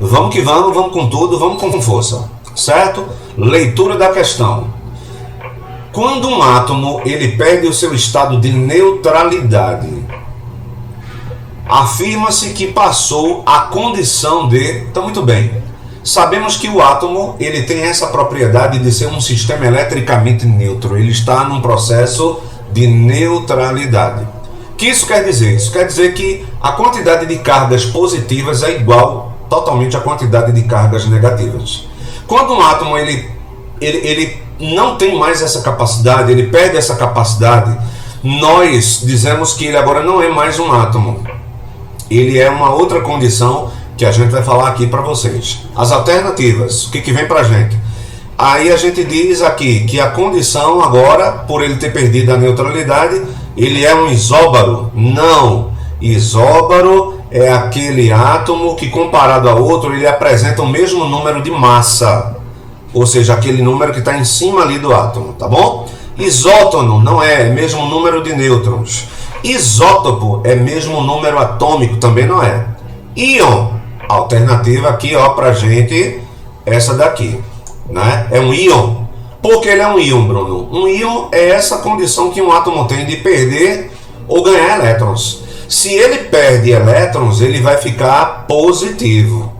Vamos que vamos com tudo, vamos com força, certo? Leitura da questão. Quando um átomo ele perde o seu estado de neutralidade, afirma-se que passou a condição de... Então, muito bem. Sabemos que o átomo ele tem essa propriedade de ser um sistema eletricamente neutro. Ele está num processo de neutralidade. O que isso quer dizer? Isso quer dizer que a quantidade de cargas positivas é igual totalmente à quantidade de cargas negativas. Quando um átomo ele não tem mais essa capacidade, ele perde essa capacidade, nós dizemos que ele agora não é mais um átomo. Ele é uma outra condição que a gente vai falar aqui para vocês. As alternativas, o que vem para a gente? Aí a gente diz aqui que a condição agora, por ele ter perdido a neutralidade, ele é um isóbaro. Não, isóbaro é aquele átomo que comparado a outro, ele apresenta o mesmo número de massa. Ou seja, aquele número que está em cima ali do átomo, tá bom? Isótono não é mesmo número de nêutrons. Isótopo é mesmo número atômico, também não é. Íon, alternativa aqui, ó, pra gente, essa daqui, né? É um íon. Por que ele é um íon, Bruno? Um íon é essa condição que um átomo tem de perder ou ganhar elétrons. Se ele perde elétrons, ele vai ficar positivo.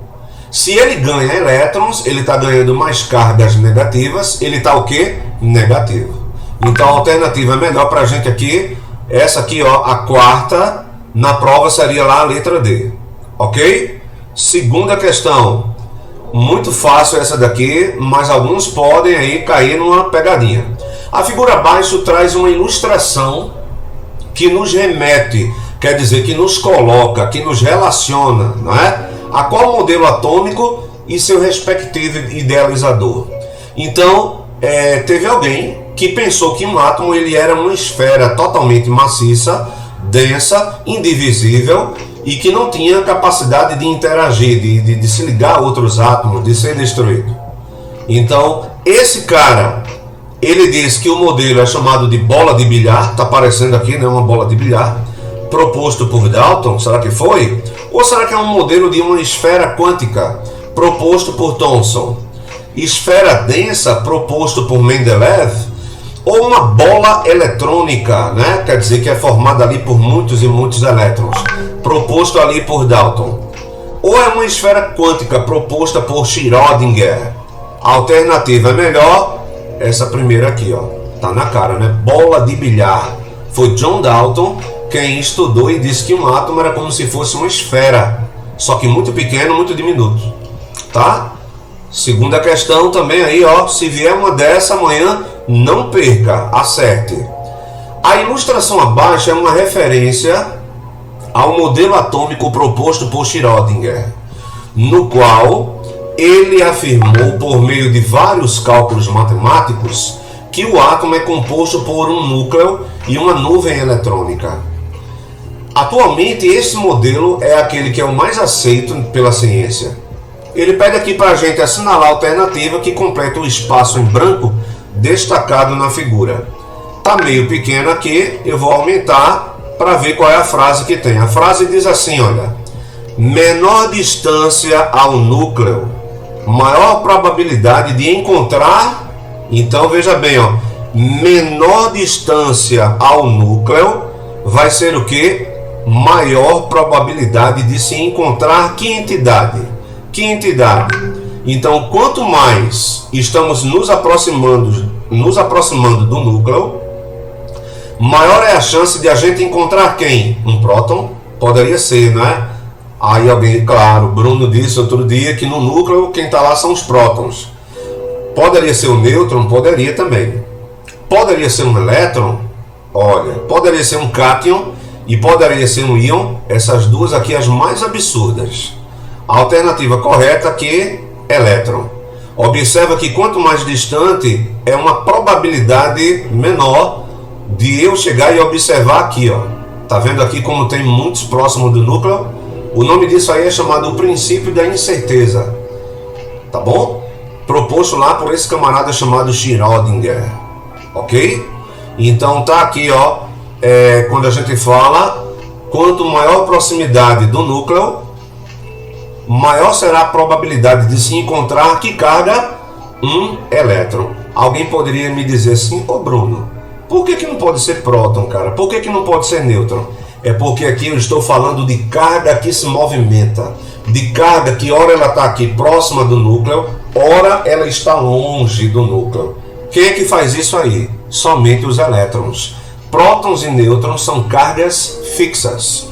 Se ele ganha elétrons, ele está ganhando mais cargas negativas, ele está o quê? Negativo. Então a alternativa melhor para a gente aqui, essa aqui, ó, a quarta, na prova seria lá a letra D. Ok? Segunda questão. Muito fácil essa daqui, mas alguns podem aí cair numa pegadinha. A figura abaixo traz uma ilustração que nos remete, quer dizer, que nos coloca, que nos relaciona, não é? A qual modelo atômico e seu respectivo idealizador. Então, teve alguém que pensou que um átomo ele era uma esfera totalmente maciça, densa, indivisível e que não tinha capacidade de interagir, de se ligar a outros átomos, de ser destruído. Então, esse cara, ele diz que o modelo é chamado de bola de bilhar, está aparecendo aqui, né, uma bola de bilhar, proposto por Dalton, será que foi? Ou será que é um modelo de uma esfera quântica, proposto por Thomson? Esfera densa, proposto por Mendeleev? Ou uma bola eletrônica, né? Quer dizer que é formada ali por muitos e muitos elétrons, proposto ali por Dalton? Ou é uma esfera quântica, proposta por Schrödinger? A alternativa é melhor, essa primeira aqui, ó, tá na cara, né? Bola de bilhar. Foi John Dalton quem estudou e disse que um átomo era como se fosse uma esfera, só que muito pequeno, muito diminuto, tá? Segunda questão também aí, ó, se vier uma dessa amanhã, não perca, acerte. A ilustração abaixo é uma referência ao modelo atômico proposto por Schrödinger, no qual ele afirmou, por meio de vários cálculos matemáticos, que o átomo é composto por um núcleo e uma nuvem eletrônica. Atualmente, esse modelo é aquele que é o mais aceito pela ciência. Ele pede aqui para a gente assinalar a alternativa que completa o espaço em branco destacado na figura. Está meio pequeno aqui, eu vou aumentar para ver qual é a frase que tem. A frase diz assim, olha: menor distância ao núcleo, maior probabilidade de encontrar... Então veja bem, ó, menor distância ao núcleo vai ser o que? Maior probabilidade de se encontrar que entidade? Que entidade? Então, quanto mais estamos nos aproximando do núcleo, maior é a chance de a gente encontrar quem? Um próton? Poderia ser, não é? Aí alguém, claro, Bruno disse outro dia que no núcleo quem está lá são os prótons. Poderia ser um nêutron? Poderia também. Poderia ser um elétron? Olha, poderia ser um cátion e poderia ser um íon. Essas duas aqui as mais absurdas. A alternativa correta aqui, elétron. Observa que quanto mais distante, é uma probabilidade menor de eu chegar e observar aqui, ó. Tá vendo aqui como tem muitos próximos do núcleo? O nome disso aí é chamado o princípio da incerteza. Tá bom? Proposto lá por esse camarada chamado Schrödinger. Ok? Então tá aqui, ó. Quando a gente fala, quanto maior proximidade do núcleo, maior será a probabilidade de se encontrar que carga um elétron. Alguém poderia me dizer assim: ô Bruno, por que não pode ser próton, cara? Por que não pode ser nêutron? É porque aqui eu estou falando de carga que se movimenta, de carga que ora ela está aqui próxima do núcleo, ora ela está longe do núcleo. Quem é que faz isso aí? Somente os elétrons. Prótons e nêutrons são cargas fixas,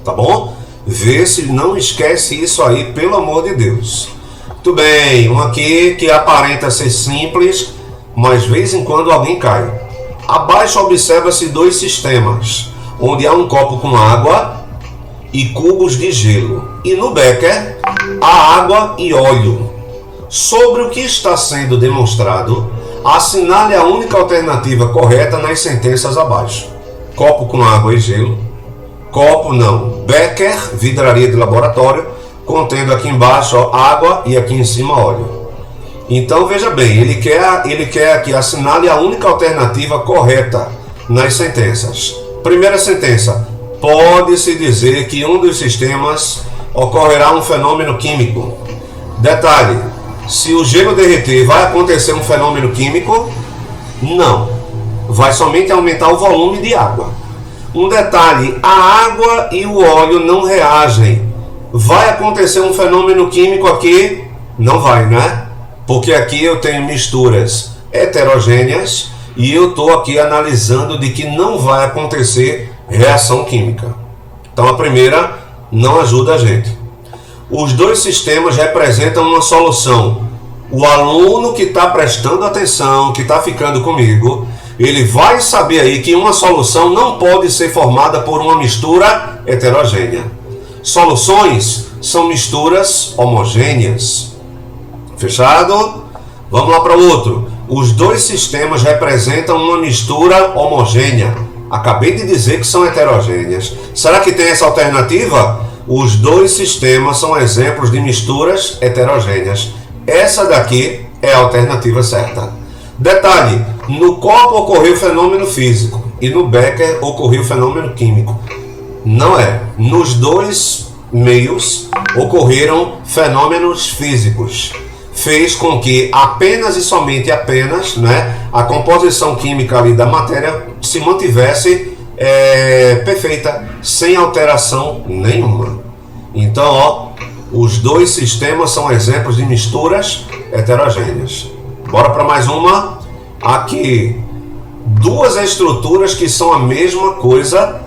tá bom? Vê se não esquece isso aí, pelo amor de Deus. Muito bem, um aqui que aparenta ser simples, mas de vez em quando alguém cai. Abaixo observa-se dois sistemas, onde há um copo com água e cubos de gelo. E no becker, há água e óleo. Sobre o que está sendo demonstrado, assinale a única alternativa correta nas sentenças abaixo. Copo com água e gelo. Copo não. Becker, vidraria de laboratório, contendo aqui embaixo água e aqui em cima óleo. Então veja bem, ele quer que assinale a única alternativa correta nas sentenças. Primeira sentença: pode-se dizer que um dos sistemas ocorrerá um fenômeno químico. Detalhe: se o gelo derreter, vai acontecer um fenômeno químico? Não. Vai somente aumentar o volume de água. Um detalhe: a água e o óleo não reagem. Vai acontecer um fenômeno químico aqui? Não vai, né? Porque aqui eu tenho misturas heterogêneas e eu estou aqui analisando de que não vai acontecer reação química. Então a primeira não ajuda a gente. Os dois sistemas representam uma solução. O aluno que está prestando atenção, que está ficando comigo, ele vai saber aí que uma solução não pode ser formada por uma mistura heterogênea. Soluções são misturas homogêneas. Fechado? Vamos lá para o outro. Os dois sistemas representam uma mistura homogênea. Acabei de dizer que são heterogêneas. Será que tem essa alternativa? Os dois sistemas são exemplos de misturas heterogêneas. Essa daqui é a alternativa certa. Detalhe: no copo ocorreu fenômeno físico e no becker ocorreu fenômeno químico. Não é. Nos dois meios ocorreram fenômenos físicos. Fez com que apenas e somente a composição química ali da matéria se mantivesse perfeita, sem alteração nenhuma. Então, os dois sistemas são exemplos de misturas heterogêneas. Bora para mais uma. Aqui, duas estruturas que são a mesma coisa,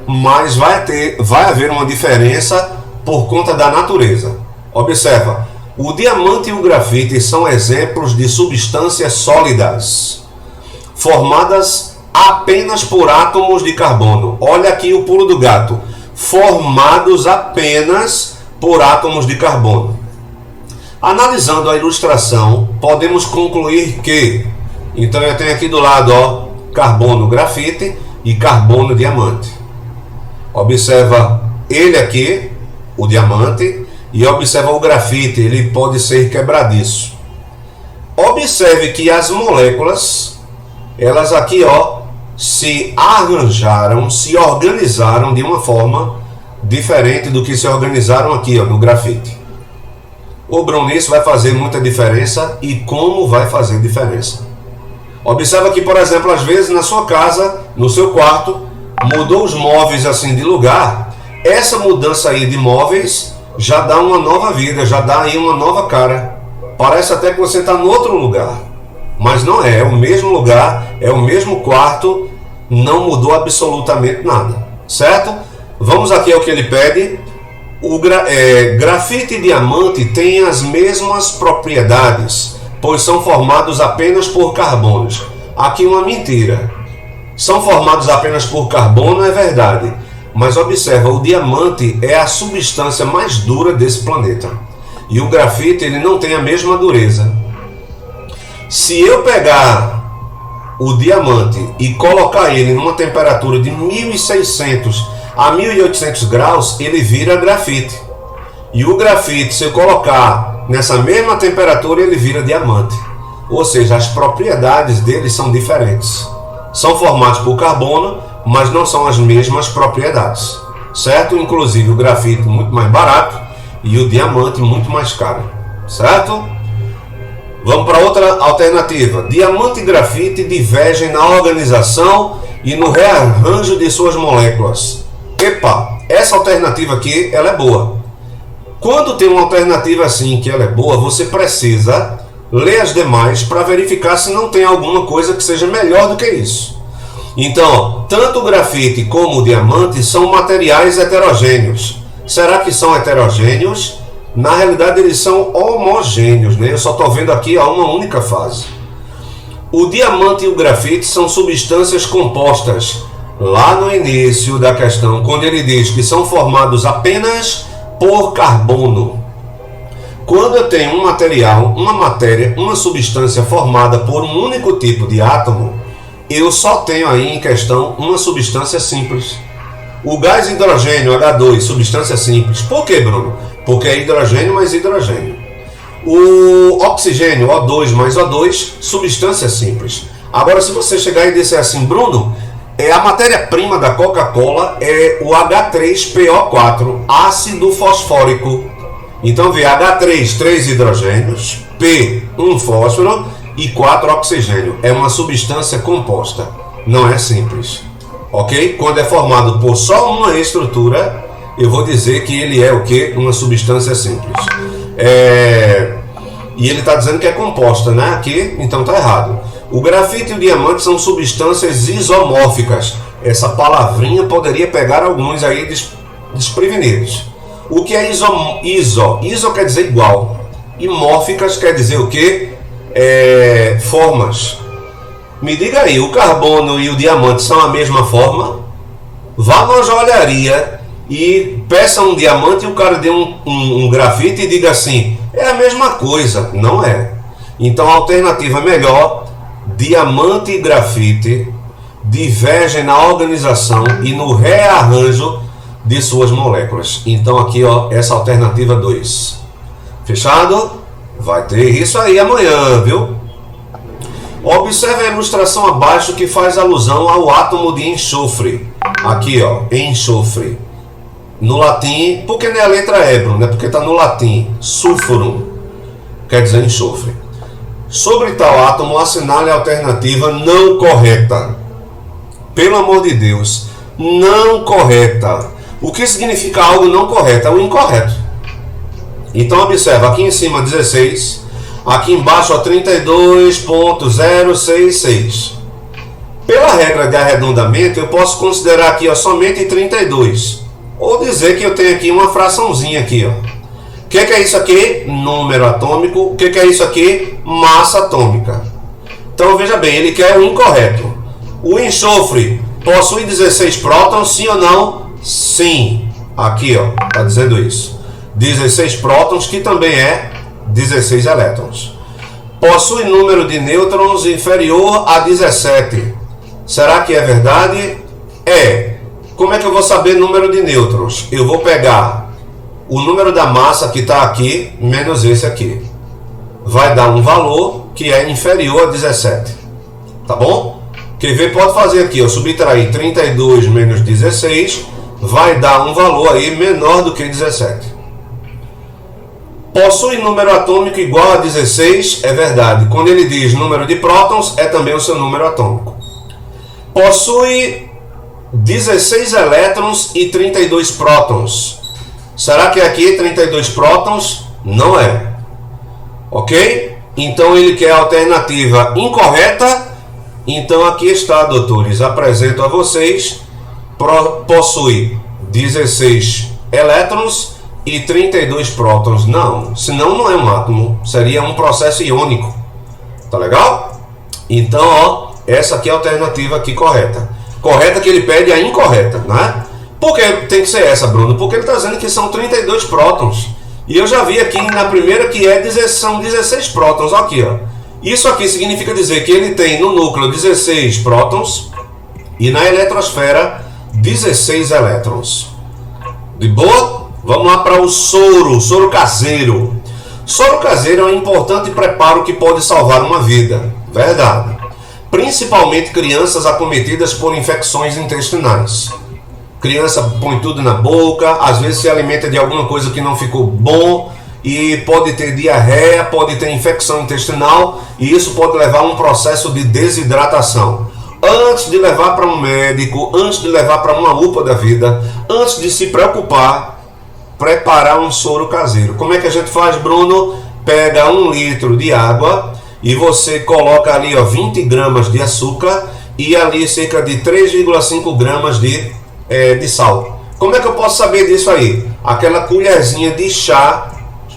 mas vai haver uma diferença por conta da natureza. Observa. O diamante e o grafite são exemplos de substâncias sólidas, formadas apenas por átomos de carbono. Olha aqui o pulo do gato. Formados apenas por átomos de carbono. Analisando a ilustração, podemos concluir que... Então eu tenho aqui do lado, carbono grafite e carbono diamante. Observa ele aqui, o diamante... E observa o grafite, ele pode ser quebradiço. Observe que as moléculas, elas aqui se arranjaram, se organizaram de uma forma diferente do que se organizaram aqui no grafite. O Bruno, isso vai fazer muita diferença. E como vai fazer diferença? Observa que, por exemplo, às vezes na sua casa, no seu quarto, mudou os móveis assim de lugar. Essa mudança aí de móveis já dá uma nova vida, já dá aí uma nova cara. Parece até que você está em outro lugar, mas não é, é o mesmo lugar, é o mesmo quarto, não mudou absolutamente nada, certo? Vamos aqui ao que ele pede. O grafite e diamante têm as mesmas propriedades, pois são formados apenas por carbonos. Aqui uma mentira. São formados apenas por carbono, é verdade. Mas observa, o diamante é a substância mais dura desse planeta. E o grafite, ele não tem a mesma dureza. Se eu pegar o diamante e colocar ele numa temperatura de 1600 a 1800 graus, ele vira grafite. E o grafite, se eu colocar nessa mesma temperatura, ele vira diamante. Ou seja, as propriedades dele são diferentes. São formados por carbono, mas não são as mesmas propriedades, certo? Inclusive o grafite muito mais barato e o diamante muito mais caro, certo? Vamos para outra alternativa. Diamante e grafite divergem na organização e no rearranjo de suas moléculas. Epa, essa alternativa aqui, ela é boa. Quando tem uma alternativa assim que ela é boa, você precisa ler as demais para verificar se não tem alguma coisa que seja melhor do que isso. Então, tanto o grafite como o diamante são materiais heterogêneos. Será que são heterogêneos? Na realidade, eles são homogêneos, né? Eu só estou vendo aqui uma única fase. O diamante e o grafite são substâncias compostas. Lá no início da questão, quando ele diz que são formados apenas por carbono. Quando eu tenho um material, uma matéria, uma substância formada por um único tipo de átomo, eu só tenho aí em questão uma substância simples. O gás hidrogênio, H2, substância simples. Por que, Bruno? Porque é hidrogênio mais hidrogênio. O oxigênio, O2 mais O2, substância simples. Agora, se você chegar e disser assim, Bruno, a matéria-prima da Coca-Cola é o H3PO4, ácido fosfórico. Então, vê H3, 3 hidrogênios, P, 1 fósforo e 4 oxigênio. É uma substância composta, não é simples. Ok? Quando é formado por só uma estrutura, eu vou dizer que ele é o quê? Uma substância simples. E ele está dizendo que é composta, né? Aqui, então está errado. O grafite e o diamante são substâncias isomórficas. Essa palavrinha poderia pegar alguns aí desprevenidos. O que é iso? Iso quer dizer igual. E mórficas quer dizer o quê? Formas. Me diga aí, o carbono e o diamante são a mesma forma? Vá numa joalharia e peça um diamante e o cara dê um grafite e diga assim, é a mesma coisa. Não é. Então a alternativa melhor, diamante e grafite divergem na organização e no rearranjo de suas moléculas. Então aqui, ó, essa alternativa 2. Fechado? Vai ter isso aí amanhã, viu? Observe a ilustração abaixo que faz alusão ao átomo de enxofre. Aqui, ó, enxofre. No latim, porque não é a letra E, Bruno, né? Porque está no latim. Sulfurum, quer dizer enxofre. Sobre tal átomo, assinale a alternativa não correta. Pelo amor de Deus, não correta. O que significa algo não correto? É o incorreto. Então, observa, aqui em cima 16, aqui embaixo 32.066. Pela regra de arredondamento, eu posso considerar aqui, ó, somente 32. Ou dizer que eu tenho aqui uma fraçãozinha aqui, ó. O que é isso aqui? Número atômico. O que é isso aqui? Massa atômica. Então, veja bem, ele quer o incorreto. O enxofre possui 16 prótons, sim ou não? Sim. Aqui, ó, está dizendo isso. 16 prótons, que também é 16 elétrons. Possui número de nêutrons inferior a 17. Será que é verdade? É. Como é que eu vou saber número de nêutrons? Eu vou pegar o número da massa que está aqui, menos esse aqui. Vai dar um valor que é inferior a 17. Tá bom? Quer ver? Pode fazer aqui, ó, subtrair 32 menos 16, vai dar um valor aí menor do que 17. Possui número atômico igual a 16, é verdade. Quando ele diz número de prótons, é também o seu número atômico. Possui 16 elétrons e 32 prótons. Será que aqui 32 prótons? Não é. Ok? Então ele quer a alternativa incorreta. Então aqui está, doutores. Apresento a vocês. Possui 16 elétrons e 32 prótons. Não, senão não é um átomo. Seria um processo iônico. Tá legal? Então, ó, essa aqui é a alternativa aqui correta. Correta que ele pede a incorreta, né? Por que tem que ser essa, Bruno? Porque ele está dizendo que são 32 prótons. E eu já vi aqui na primeira que são 16 prótons. Aqui, ó. Isso aqui significa dizer que ele tem no núcleo 16 prótons e na eletrosfera 16 elétrons. De boa? Vamos lá para o soro caseiro. Soro caseiro é um importante preparo que pode salvar uma vida. Verdade. Principalmente crianças acometidas por infecções intestinais. Criança põe tudo na boca, às vezes se alimenta de alguma coisa que não ficou bom e pode ter diarreia, pode ter infecção intestinal e isso pode levar a um processo de desidratação. Antes de levar para um médico, antes de levar para uma UPA da vida, antes de se preocupar, preparar um soro caseiro. Como é que a gente faz, Bruno? Pega 1 litro de água e você coloca ali 20 gramas de açúcar e ali cerca de 3,5 gramas de sal. Como é que eu posso saber disso aí? Aquela colherzinha de chá,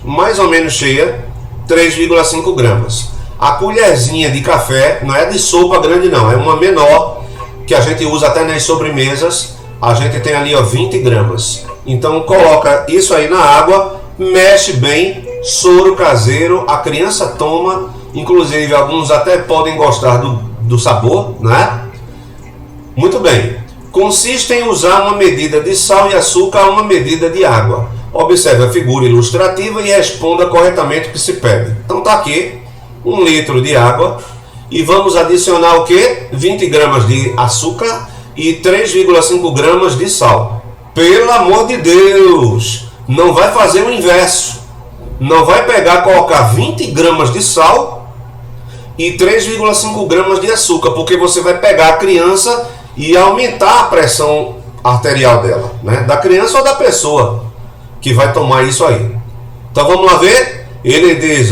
mais ou menos cheia, 3,5 gramas. A colherzinha de café, não é de sopa grande não, é uma menor, que a gente usa até nas sobremesas, a gente tem ali 20 gramas. Então coloca isso aí na água, mexe bem, soro caseiro, a criança toma, inclusive alguns até podem gostar do sabor, né? Muito bem. Consiste em usar uma medida de sal e açúcar a uma medida de água. Observe a figura ilustrativa e responda corretamente o que se pede. Então tá aqui 1 litro de água e vamos adicionar o que? 20 gramas de açúcar e 3,5 gramas de sal. Pelo amor de Deus, não vai fazer o inverso. Não vai pegar, colocar 20 gramas de sal e 3,5 gramas de açúcar, porque você vai pegar a criança e aumentar a pressão arterial dela, né? Da criança ou da pessoa que vai tomar isso aí. Então vamos lá ver. Ele diz,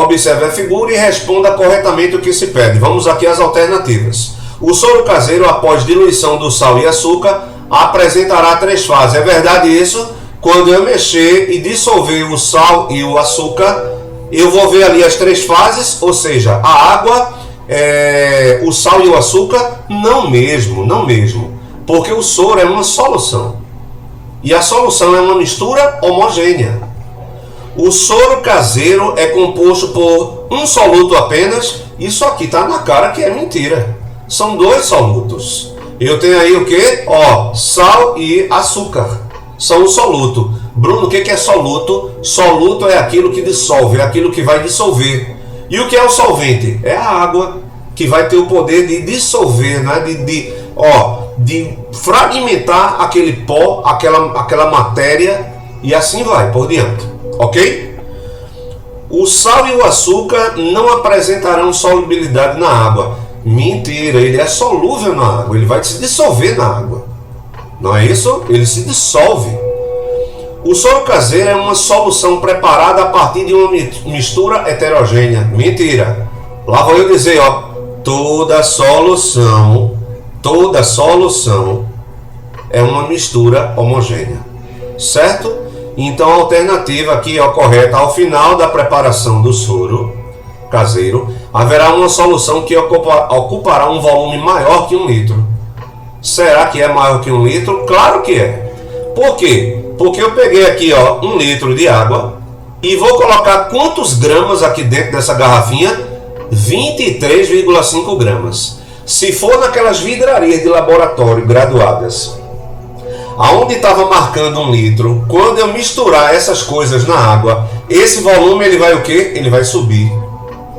observe a figura e responda corretamente o que se pede. Vamos aqui às alternativas. O soro caseiro, após diluição do sal e açúcar, apresentará 3 fases. É verdade isso? Quando eu mexer e dissolver o sal e o açúcar, eu vou ver ali as 3 fases, ou seja, a água, o sal e o açúcar. Não mesmo, porque o soro é uma solução e a solução é uma mistura homogênea. O soro caseiro é composto por um soluto apenas. Isso aqui está na cara que é mentira. São 2 solutos. Eu tenho aí o que? Sal e açúcar. São o soluto. Bruno, o que é soluto? Soluto é aquilo que dissolve, é aquilo que vai dissolver. E o que é o solvente? É a água, que vai ter o poder de dissolver, né? de fragmentar aquele pó, aquela matéria, e assim vai por diante. Ok? O sal e o açúcar não apresentarão solubilidade na água. Mentira, ele é solúvel na água, ele vai se dissolver na água. Não é isso? Ele se dissolve. O soro caseiro é uma solução preparada a partir de uma mistura heterogênea. Mentira. Lá vou eu dizer, toda solução é uma mistura homogênea. Certo? Então a alternativa aqui correta, ao final da preparação do soro caseiro, haverá uma solução que ocupará um volume maior que 1 litro. Será que é maior que 1 litro? Claro que é. Por quê? Porque eu peguei aqui 1 litro de água e vou colocar quantos gramas aqui dentro dessa garrafinha? 23,5 gramas. Se for naquelas vidrarias de laboratório graduadas, aonde estava marcando 1 litro, quando eu misturar essas coisas na água, esse volume ele vai o quê? Ele vai subir.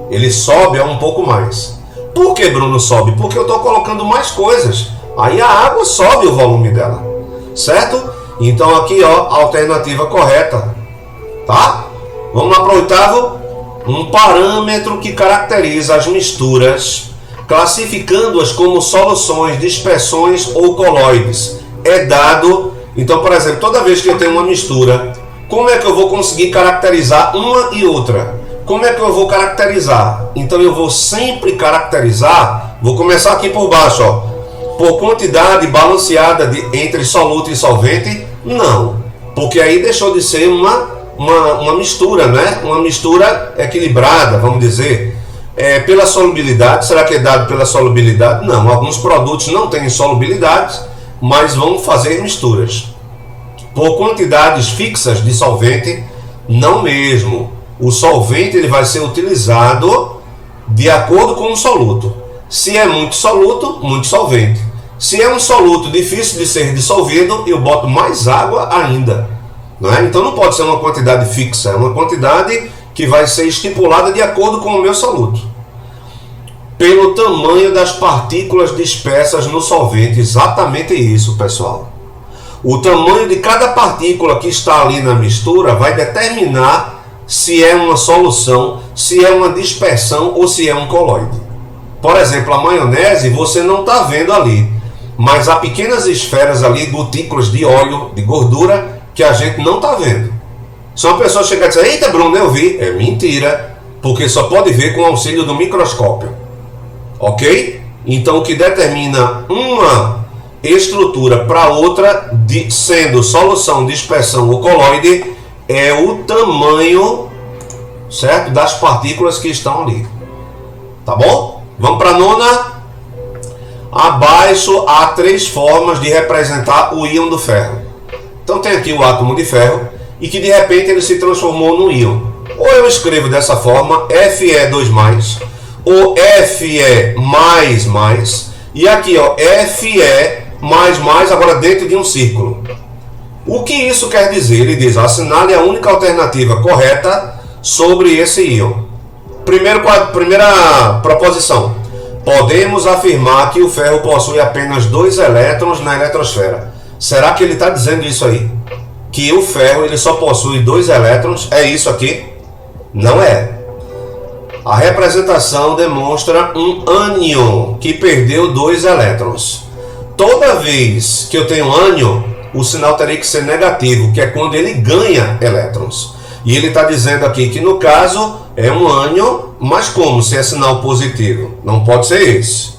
Ele sobe um pouco mais. Por que, Bruno, sobe? Porque eu estou colocando mais coisas. Aí a água sobe o volume dela. Certo? Então aqui, a alternativa correta. Tá? Vamos lá para o 8º. Um parâmetro que caracteriza as misturas, classificando-as como soluções, dispersões ou coloides, é dado. Então, por exemplo, toda vez que eu tenho uma mistura, como é que eu vou conseguir caracterizar uma e outra? Como é que eu vou caracterizar? Então eu vou sempre caracterizar, vou começar aqui por baixo, por quantidade balanceada entre soluto e solvente? Não, porque aí deixou de ser uma mistura, né? Uma mistura equilibrada, vamos dizer. Pela solubilidade, será que é dado pela solubilidade? Não, alguns produtos não têm solubilidade, mas vão fazer misturas. Por quantidades fixas de solvente, não mesmo. O solvente ele vai ser utilizado de acordo com o soluto. Se é muito soluto, muito solvente. Se é um soluto difícil de ser dissolvido, eu boto mais água ainda. Não é? Então não pode ser uma quantidade fixa, é uma quantidade que vai ser estipulada de acordo com o meu soluto. pelo tamanho das partículas dispersas no solvente. Exatamente isso, pessoal. O tamanho de cada partícula que está ali na mistura vai determinar se é uma solução, se é uma dispersão ou se é um coloide. Por exemplo, a maionese você não está vendo ali, mas há pequenas esferas ali, gotículas de óleo, de gordura, que a gente não está vendo. Se uma pessoa chegar e dizer, eita Bruno, eu vi, é mentira, porque só pode ver com o auxílio do microscópio. Ok? Então o que determina uma estrutura para outra, sendo solução, dispersão ou coloide, é o tamanho, certo, das partículas que estão ali. Tá bom? Vamos para a nona. Abaixo há 3 formas de representar o íon do ferro. Então tem aqui o átomo de ferro e que de repente ele se transformou num íon. Ou eu escrevo dessa forma, Fe2+, ou Fe++, e aqui ó, Fe++, agora dentro de um círculo. O que isso quer dizer? Ele diz, assinale a única alternativa correta sobre esse íon. Primeira proposição. Podemos afirmar que o ferro possui apenas 2 elétrons na eletrosfera. Será que ele está dizendo isso aí? Que o ferro ele só possui 2 elétrons? É isso aqui? Não é. A representação demonstra um ânion que perdeu 2 elétrons. Toda vez que eu tenho ânion, o sinal teria que ser negativo, que é quando ele ganha elétrons. E ele está dizendo aqui que no caso é um ânion, mas como se é sinal positivo? Não pode ser esse.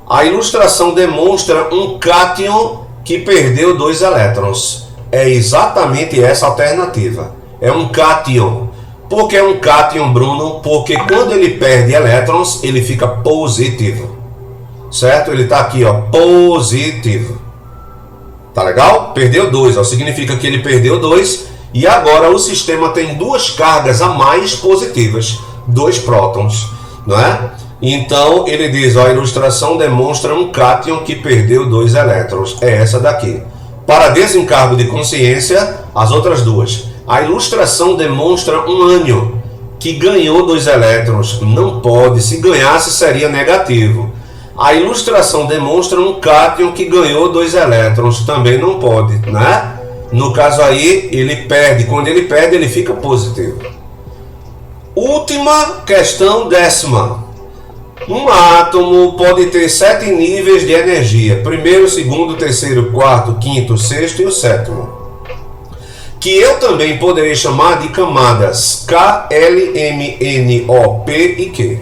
A ilustração demonstra um cátion que perdeu 2 elétrons. É exatamente essa alternativa. É um cátion. Por que é um cátion, Bruno? Porque quando ele perde elétrons, ele fica positivo. Certo? Ele está aqui, ó, positivo. Tá legal? Perdeu 2, ó, significa que ele perdeu 2 e agora o sistema tem 2 cargas a mais positivas, 2 prótons, não é? Então ele diz, ó, a ilustração demonstra um cátion que perdeu 2 elétrons. É essa daqui. Para desencargo de consciência, as outras 2. A ilustração demonstra um ânion que ganhou 2 elétrons. Não pode, se ganhasse seria negativo. A ilustração demonstra um cátion que ganhou 2 elétrons. Também não pode, né? No caso aí, ele perde. Quando ele perde, ele fica positivo. Última questão, 10ª. Um átomo pode ter 7 níveis de energia. Primeiro, segundo, terceiro, quarto, quinto, sexto e o 7º. Que eu também poderei chamar de camadas K, L, M, N, O, P e Q.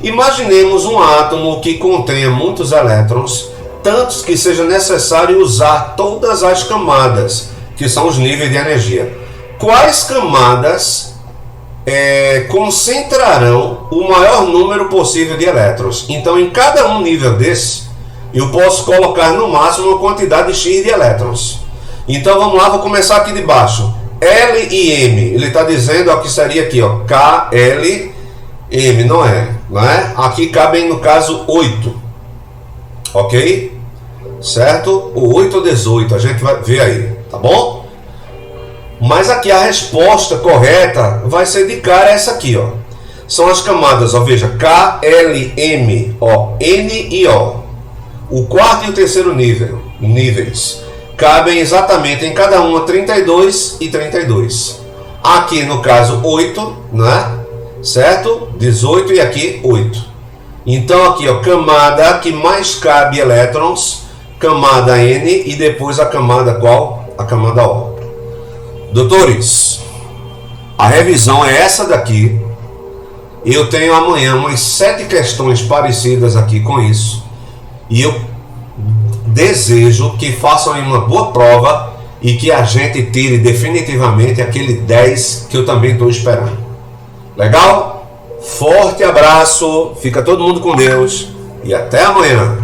Imaginemos um átomo que contenha muitos elétrons, tantos que seja necessário usar todas as camadas, que são os níveis de energia. Quais camadas concentrarão o maior número possível de elétrons? Então, em cada um nível desse, eu posso colocar no máximo uma quantidade X de elétrons. Então, vamos lá, vou começar aqui de baixo. L e M, ele está dizendo, ó, que seria aqui, ó, K, L, M, não é? Aqui cabem, no caso, 8. Ok? Certo? O 8 ou 18, a gente vai ver aí, tá bom? Mas aqui a resposta correta vai ser de cara essa aqui, ó. São as camadas, ó, veja, K, L, M, O, N e O. O quarto e o terceiro níveis. Cabem exatamente em cada uma 32 e 32. Aqui, no caso, 8, né? Certo? 18 e aqui 8. Então aqui, ó, camada que mais cabe elétrons, camada N e depois a camada qual? A camada O. Doutores, a revisão é essa daqui. Eu tenho amanhã umas 7 questões parecidas aqui com isso. E eu desejo que façam aí uma boa prova e que a gente tire definitivamente aquele 10 que eu também estou esperando. Legal? Forte abraço, fica todo mundo com Deus e até amanhã.